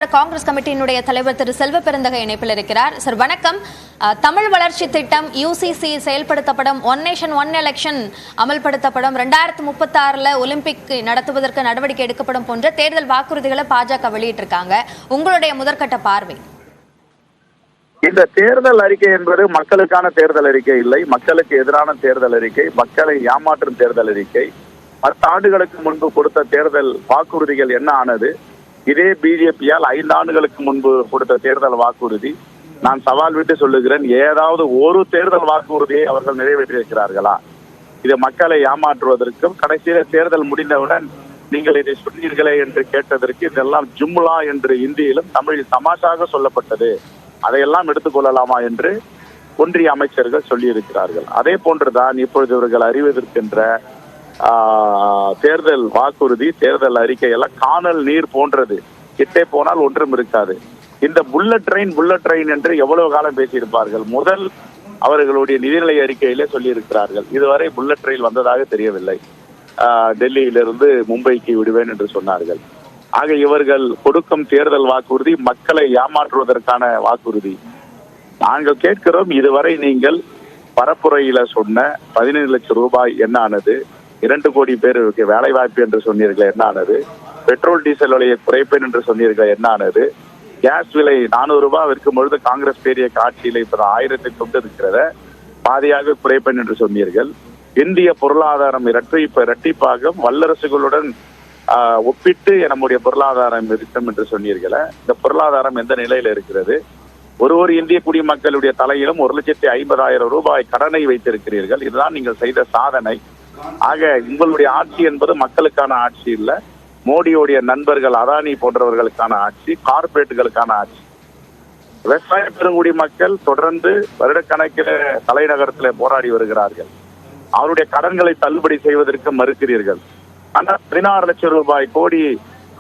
காங்கிரஸ் கமிட்டியினுடைய தலைவர் திரு செல்வ பெருந்தகை இணைப்பில் இருக்கிறார். சார் வணக்கம். தமிழ் வளர்ச்சி திட்டம் யூசிசி செயல்படுத்தப்படும், ஒன் நேஷன் ஒன் எலெக்ஷன் அமல்படுத்தப்படும், 2036 ஒலிம்பிக் நடத்துவதற்கு நடவடிக்கை எடுக்கப்படும் போன்ற தேர்தல் வாக்குறுதிகளை பாஜக வெளியிட்டிருக்காங்க. உங்களுடைய முதற்கட்ட பார்வை? இந்த தேர்தல் அறிக்கை என்பது மக்களுக்கான தேர்தல் அறிக்கை இல்லை, மக்களுக்கு எதிரான தேர்தல் அறிக்கை, மக்களை ஏமாற்றும் தேர்தல் அறிக்கை. 10 ஆண்டுகளுக்கு முன்பு கொடுத்த தேர்தல் வாக்குறுதிகள் என்ன ஆனது? இதே பிஜேபியால் 5 ஆண்டுகளுக்கு முன்பு கொடுத்த தேர்தல் வாக்குறுதி, நான் சவால் விட்டு சொல்லுகிறேன், ஏதாவது ஒரு தேர்தல் வாக்குறுதியை அவர்கள் நிறைவேற்றியிருக்கிறார்களா? இது மக்களை ஏமாற்றுவதற்கும், கடைசியில தேர்தல் முடிந்தவுடன் நீங்கள் இதை சொன்னீர்களே என்று கேட்டதற்கு இதெல்லாம் ஜும்லா என்று இந்தியிலும் தமிழில் தமாஷாக சொல்லப்பட்டது, அதையெல்லாம் எடுத்துக்கொள்ளலாமா என்று ஒன்றிய அமைச்சர்கள் சொல்லியிருக்கிறார்கள். அதே போன்றுதான் இப்பொழுது இவர்கள் அறிவதற்கின்ற தேர்தல் வாக்குறுதி, தேர்தல் அறிக்கை எல்லாம் காணல் நீர் போன்றது, கிட்டே போனால் ஒன்றும் இருக்காது. இந்த புல்லட் ட்ரெயின் என்று எவ்வளவு காலம் பேசியிருப்பார்கள்? முதல் அவர்களுடைய நிதிநிலை அறிக்கையிலே சொல்லியிருக்கிறார்கள், இதுவரை புல்லட் ட்ரெயின் வந்ததாக தெரியவில்லை, டெல்லியிலிருந்து மும்பைக்கு விடுவேன் என்று சொன்னார்கள். ஆக இவர்கள் கொடுக்கும் தேர்தல் வாக்குறுதி மக்களை ஏமாற்றுவதற்கான வாக்குறுதி. நாங்கள் கேட்கிறோம், இதுவரை நீங்கள் பரப்புரையில சொன்ன 15 லட்சம் ரூபாய் என்ன ஆனது? 2 கோடி பேருக்கு வேலை வாய்ப்பு என்று சொன்னீர்கள், என்ன ஆனது? பெட்ரோல் டீசல் விலையை குறைப்பேன் என்று சொன்னீர்கள், என்ன ஆனது? கேஸ் விலை 400 ரூபாய் விற்கும் பொழுது காங்கிரஸ் பெரிய ஆட்சியில இப்ப 1000 கொண்டு இருக்கிறத பாதியாக குறைப்பேன் என்று சொன்னீர்கள். இந்திய பொருளாதாரம் இரட்டிப்பாக வல்லரசுகளுடன் ஒப்பிட்டு நம்முடைய பொருளாதாரம் இருக்கும் என்று சொன்னீர்களே, இந்த பொருளாதாரம் எந்த நிலையில இருக்கிறது? ஒரு இந்திய குடிமக்களுடைய தலையிலும் 1,50,000 ரூபாய் கடனை வைத்திருக்கிறீர்கள். இதுதான் நீங்கள் செய்த சாதனை. ஆக உங்களுடைய ஆட்சி என்பது மக்களுக்கான ஆட்சி இல்ல, மோடியுடைய நண்பர்கள் அதானி போன்றவர்களுக்கான ஆட்சி, கார்பரேட்டுகளுக்கான ஆட்சி. விவசாய பெருங்குடி மக்கள் தொடர்ந்து வருடக்கணக்கில் தலைநகரத்தில் போராடி வருகிறார்கள். அவருடைய கடன்களை தள்ளுபடி செய்வதற்கு மறுக்கிறீர்கள். ஆனால் 16 லட்சம் ரூபாய் கோடி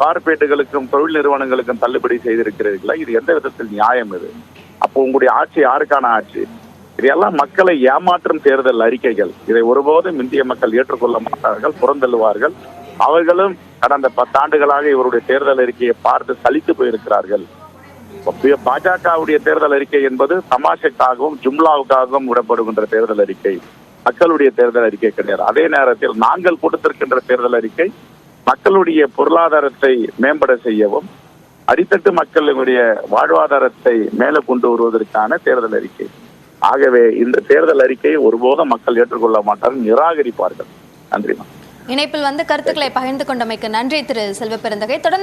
கார்பரேட்டுகளுக்கும் தொழில் நிறுவனங்களுக்கும் தள்ளுபடி செய்திருக்கிறீர்களா? இது எந்த விதத்தில் நியாயம்? இது அப்போ உங்களுடைய ஆட்சி யாருக்கான ஆட்சி? இதெல்லாம் மக்களை ஏமாற்றும் தேர்தல் அறிக்கைகள். இதை ஒருபோதும் இந்திய மக்கள் ஏற்றுக்கொள்ள மாட்டார்கள், புறந்தள்ளுவார்கள். அவர்களும் கடந்த 10 ஆண்டுகளாக இவருடைய தேர்தல் அறிக்கையை பார்த்து சலித்து போயிருக்கிறார்கள். பாஜகவுடைய தேர்தல் அறிக்கை என்பது தமாஷைக்காகவும் ஜும்லாவுக்காகவும் விடப்படுகின்ற தேர்தல் அறிக்கை, மக்களுடைய தேர்தல் அறிக்கை கிடையாது. அதே நேரத்தில் நாங்கள் கொடுத்திருக்கின்ற தேர்தல் அறிக்கை மக்களுடைய பொருளாதாரத்தை மேம்பட செய்யவும், அடித்தட்டு மக்களுடைய வாழ்வாதாரத்தை மேலே கொண்டு வருவதற்கான தேர்தல் அறிக்கை. ஆகவே இந்த தேர்தல் அறிக்கையை ஒருபோதும் மக்கள் ஏற்றுக்கொள்ள மாட்டார்கள், நிராகரிப்பார்கள். நன்றி. இணைப்பில் கருத்துக்களை பகிர்ந்து கொண்டமைக்கு நன்றி திரு செல்வ பெருந்தகை. தொடர்ந்து